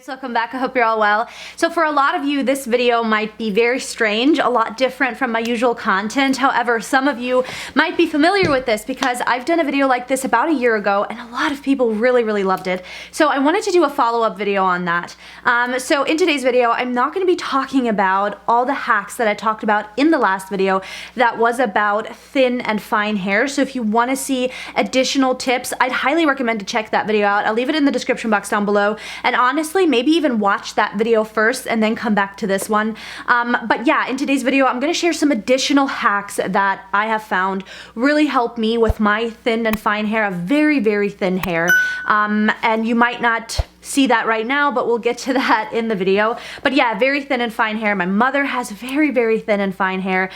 Welcome back. I hope you're all well. So for a lot of you, this video might be very strange, a lot different from my usual content. However, some of you might be familiar with this because I've done a video like this about a year ago and a lot of people really loved it. So I wanted to do a follow-up video on that. So in today's video, I'm not going to be talking about all the hacks that I talked about in the last video that was about thin and fine hair. So if you want to see additional tips, I'd highly recommend to check that video out. I'll leave it in the description box down below. And honestly, maybe even watch that video first and then come back to this one. But yeah, in today's video, I'm going to share some additional hacks that I have found really help me with my thin and fine hair, a very thin hair. And you might not see that right now, but we'll get to that in the video. But yeah, very thin and fine hair. My mother has very thin and fine hair,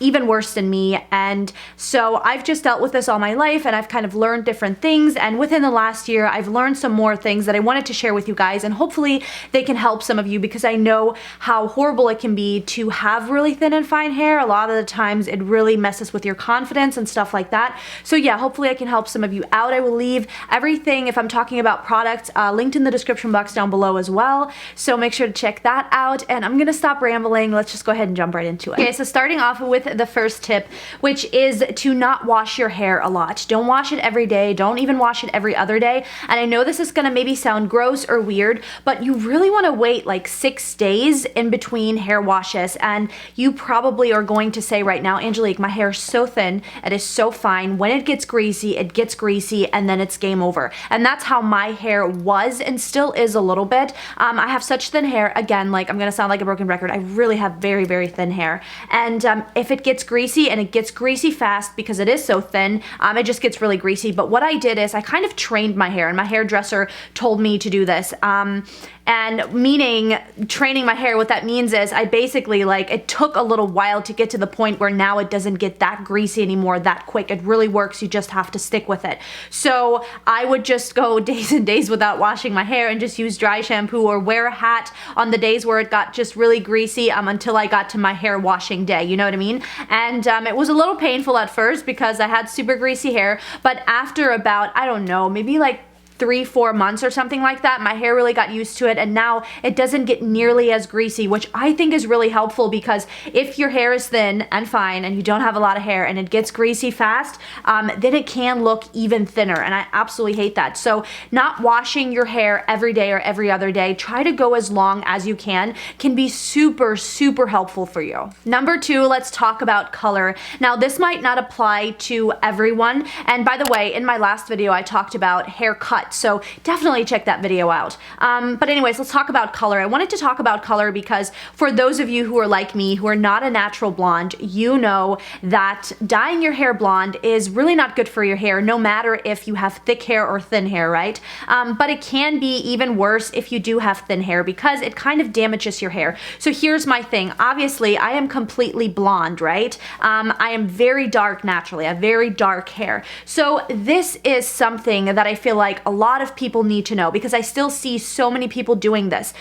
even worse than me. And so I've just dealt with this all my life and I've kind of learned different things. And within the last year, I've learned some more things that I wanted to share with you guys. And hopefully they can help some of you because I know how horrible it can be to have really thin and fine hair. A lot of the times it really messes with your confidence and stuff like that. So yeah, hopefully I can help some of you out. I will leave everything, if I'm talking about products, linked in the description box down below as well, so make sure to check that out. And I'm gonna stop rambling, let's just go ahead and jump right into it. Okay, so starting off with the first tip, which is to not wash your hair a lot. Don't wash it every day, don't even wash it every other day. And I know this is gonna maybe sound gross or weird, but you really wanna wait like 6 days in between hair washes. And you probably are going to say right now, Angelique, my hair is so thin, it is so fine, when it gets greasy, and then it's game over. And that's how my hair was and still is a little bit. I have such thin hair, again, like I'm gonna sound like a broken record, I really have very thin hair. And if it gets greasy, and it gets greasy fast because it is so thin, it just gets really greasy. But what I did is I kind of trained my hair, and my hairdresser told me to do this. And meaning training my hair, what that means is I basically, like, it took a little while to get to the point where now it doesn't get that greasy anymore that quick. It really works, you just have to stick with it. So I would just go days and days without washing my hair and just use dry shampoo or wear a hat on the days where it got just really greasy until I got to my hair washing day, you know what I mean? And it was a little painful at first because I had super greasy hair, but after about, I don't know, maybe like 3-4 months or something like that, my hair really got used to it, and now it doesn't get nearly as greasy, which I think is really helpful because if your hair is thin and fine and you don't have a lot of hair and it gets greasy fast, then it can look even thinner, and I absolutely hate that. So not washing your hair every day or every other day, try to go as long as you can be super helpful for you. Number 2, let's talk about color. Now this might not apply to everyone, and by the way, in my last video I talked about hair cut, so definitely check that video out. But anyways, let's talk about color. I wanted to talk about color because for those of you who are like me, who are not a natural blonde, you know that dyeing your hair blonde is really not good for your hair, no matter if you have thick hair or thin hair, right? But it can be even worse if you do have thin hair because it kind of damages your hair. So here's my thing. Obviously, I am completely blonde, right? I am very dark naturally. I have very dark hair. So this is something that I feel like a lot of people need to know because I still see so many people doing this,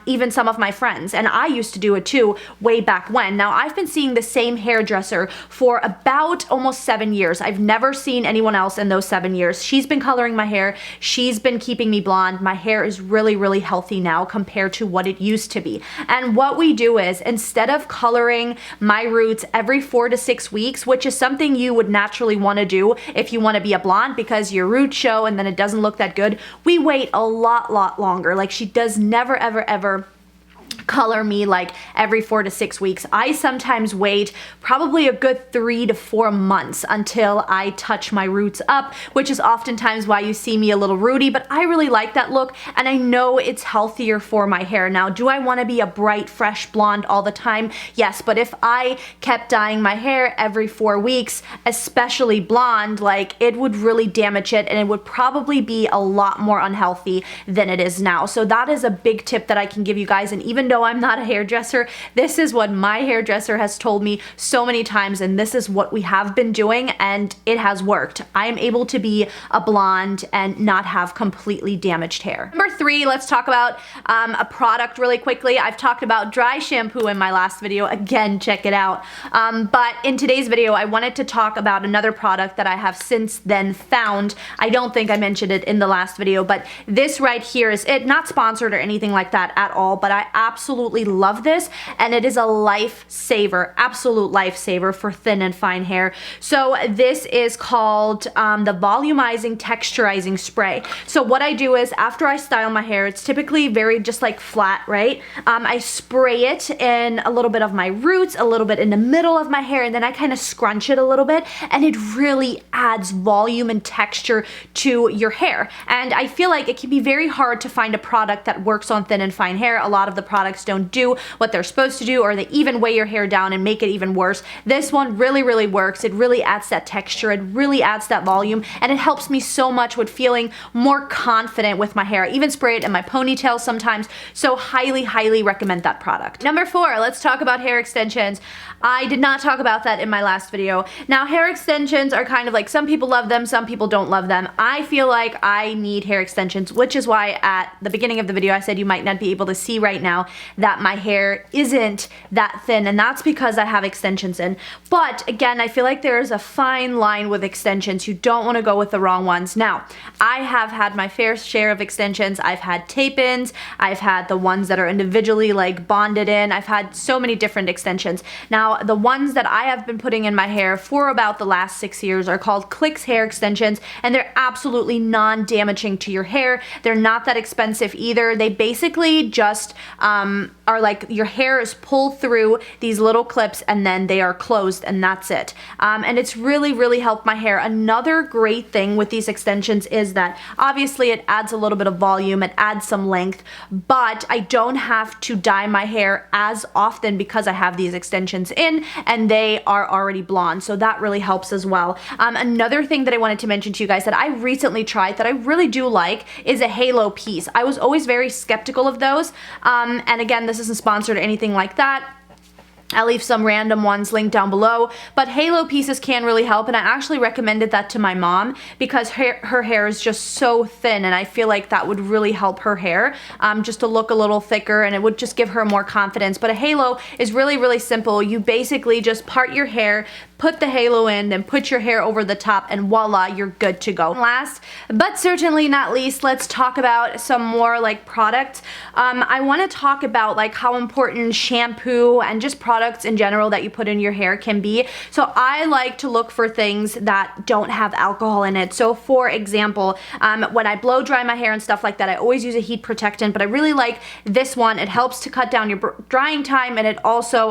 even some of my friends, and I used to do it too way back when. Now I've been seeing the same hairdresser for about almost 7 years. I've never seen anyone else in those 7 years. She's been coloring my hair, she's been keeping me blonde. My hair is really healthy now compared to what it used to be. And what we do is, instead of coloring my roots every 4 to 6 weeks, which is something you would naturally want to do if you want to be a blonde because your roots show and then it doesn't look that good, we wait a lot longer. Like, she does never ever color me like every 4 to 6 weeks. I sometimes wait probably a good 3 to 4 months until I touch my roots up, which is oftentimes why you see me a little rooty, but I really like that look and I know it's healthier for my hair. Now, do I want to be a bright, fresh blonde all the time? Yes, but if I kept dyeing my hair every 4 weeks, especially blonde, like, it would really damage it and it would probably be a lot more unhealthy than it is now. So that is a big tip that I can give you guys, and even though though I'm not a hairdresser, this is what my hairdresser has told me so many times, and this is what we have been doing, and it has worked. I am able to be a blonde and not have completely damaged hair. Number 3, let's talk about a product really quickly. I've talked about dry shampoo in my last video. Again, check it out. But in today's video, I wanted to talk about another product that I have since then found. I don't think I mentioned it in the last video, but this right here is it. Not sponsored or anything like that at all, but I absolutely love this, and it is a lifesaver, absolute lifesaver for thin and fine hair. So this is called the volumizing texturizing spray. So what I do is after I style my hair, it's typically very just like flat, right? I spray it in a little bit of my roots, a little bit in the middle of my hair, and then I kind of scrunch it a little bit, and it really adds volume and texture to your hair. And I feel like it can be very hard to find a product that works on thin and fine hair. A lot of the products don't do what they're supposed to do, or they even weigh your hair down and make it even worse. This one really, really works. It really adds that texture, it really adds that volume, and it helps me so much with feeling more confident with my hair. I even spray it in my ponytail sometimes, so highly, highly recommend that product. Number 4, let's talk about hair extensions. I did not talk about that in my last video. Now, hair extensions are kind of like, some people love them, some people don't love them. I feel like I need hair extensions, which is why at the beginning of the video I said you might not be able to see right now that my hair isn't that thin, and that's because I have extensions in. But again, I feel like there is a fine line with extensions. You don't want to go with the wrong ones. Now, I have had my fair share of extensions. I've had tape-ins, I've had the ones that are individually like bonded in, I've had so many different extensions. Now, the ones that I have been putting in my hair for about the last 6 years are called Clicks hair extensions, and they're absolutely non-damaging to your hair. They're not that expensive either. They basically just are like your hair is pulled through these little clips and then they are closed, and that's it. And it's really, really helped my hair. Another great thing with these extensions is that obviously it adds a little bit of volume, it adds some length, but I don't have to dye my hair as often because I have these extensions in and they are already blonde, so that really helps as well. Another thing that I wanted to mention to you guys that I recently tried that I really do like is a halo piece. I was always very skeptical of those, and again, this isn't sponsored or anything like that. I'll leave some random ones linked down below, but halo pieces can really help, and I actually recommended that to my mom because her hair is just so thin, and I feel like that would really help her hair just to look a little thicker, and it would just give her more confidence. But a halo is really, really simple. You basically just part your hair, put the halo in, then put your hair over the top, and voila, you're good to go. Last, but certainly not least, let's talk about some more like products. I want to talk about like how important shampoo and just products in general that you put in your hair can be. So I like to look for things that don't have alcohol in it. So for example, when I blow dry my hair and stuff like that, I always use a heat protectant, but I really like this one. It helps to cut down your drying time, and it also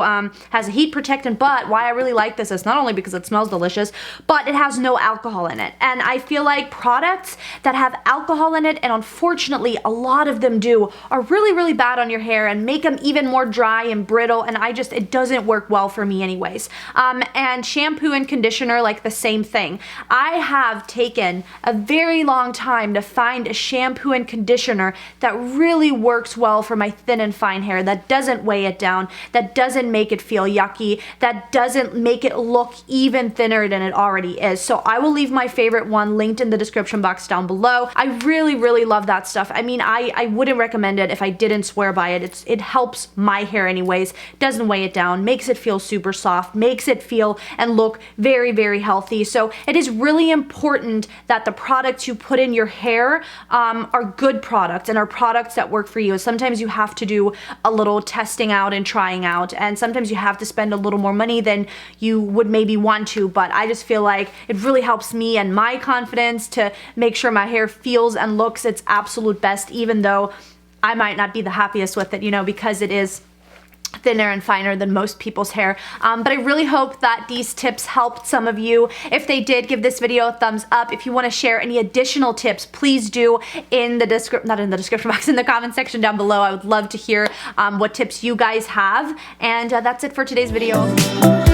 has a heat protectant. But why I really like this is not only because it smells delicious, but it has no alcohol in it. And I feel like products that have alcohol in it, and unfortunately a lot of them do, are really, really bad on your hair and make them even more dry and brittle, and it doesn't work well for me anyways. And shampoo and conditioner, like the same thing. I have taken a very long time to find a shampoo and conditioner that really works well for my thin and fine hair, that doesn't weigh it down, that doesn't make it feel yucky, that doesn't make it look even thinner than it already is. So I will leave my favorite one linked in the description box down below. I really, really love that stuff. I mean, I wouldn't recommend it if I didn't swear by it. It helps my hair anyways, doesn't weigh it down, makes it feel super soft, makes it feel and look very, very healthy. So it is really important that the products you put in your hair are good products and are products that work for you. Sometimes you have to do a little testing out and trying out, and sometimes you have to spend a little more money than you would maybe want to, but I just feel like it really helps me and my confidence to make sure my hair feels and looks its absolute best, even though I might not be the happiest with it, you know, because it is thinner and finer than most people's hair. But I really hope that these tips helped some of you. If they did, give this video a thumbs up. If you want to share any additional tips, please do in the description box, in the comment section down below. I would love to hear what tips you guys have. And that's it for today's video.